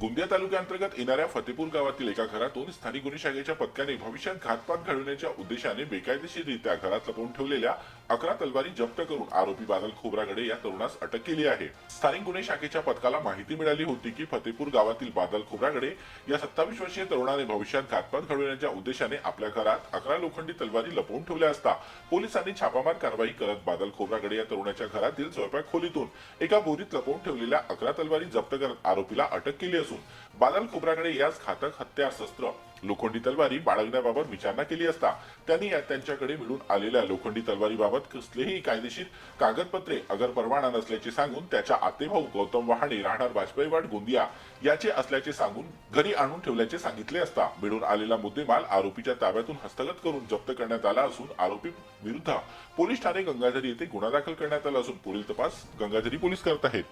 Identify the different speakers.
Speaker 1: गोंदिया तालुक्याअंतर्गत येणाऱ्या फतेपूर गावातील एका घरातून स्थानिक गुन्हे शाखेच्या पथकाने भविष्यात घातपात घडवण्याच्या उद्देशाने बेकायदेशीररित्या घरात लपवून ठेवलेल्या 11 तलवारी जप्त करून आरोपी बादल खोब्रागडे या तरुणास अटक केली आहे। स्थानिक गुन्हे शाखेच्या पथकाला माहिती मिळाली होती की फतेपूर गावातील बादल खोब्रागडे या 27 वर्षीय तरुणाने भविष्यात घातपात घडवण्याच्या उद्देशाने आपल्या घरात 11 लोखंडी तलवारी लपवून ठेवल्या असता पोलिसांनी छापामार कारवाई करत बादल खोब्रागडे या तरुणाच्या घरातील स्वयंपाक खोलीतून एका बोरीत लपवून ठेवलेल्या 11 तलवारी जप्त करत आरोपीला अटक केली असून बादल खोब्रागडे यास घातक हत्यास्त्र लोखंडी तलवारी बाळगण्याबाबत विचारणा केली असता त्यांनी त्यांच्याकडे मिळून आलेल्या लोखंडी तलवारीबाबत कसलेही कायदेशीर कागदपत्रे अगर परवाना नसल्याचे सांगून त्याच्या आतेभाऊ गौतम वहाणे राहणार वाजपेयी वाड गोंदिया याचे असल्याचे सांगून घरी आणून ठेवल्याचे सांगितले असता मिळून आलेला मुद्देमाल आरोपीच्या ताब्यातून हस्तगत करून जप्त करण्यात आला असून आरोपी विरुद्ध पोलीस ठाणे गंगाझरी येथे गुन्हा दाखल करण्यात आला असून पुढील तपास गंगाझरी पोलीस करत आहेत।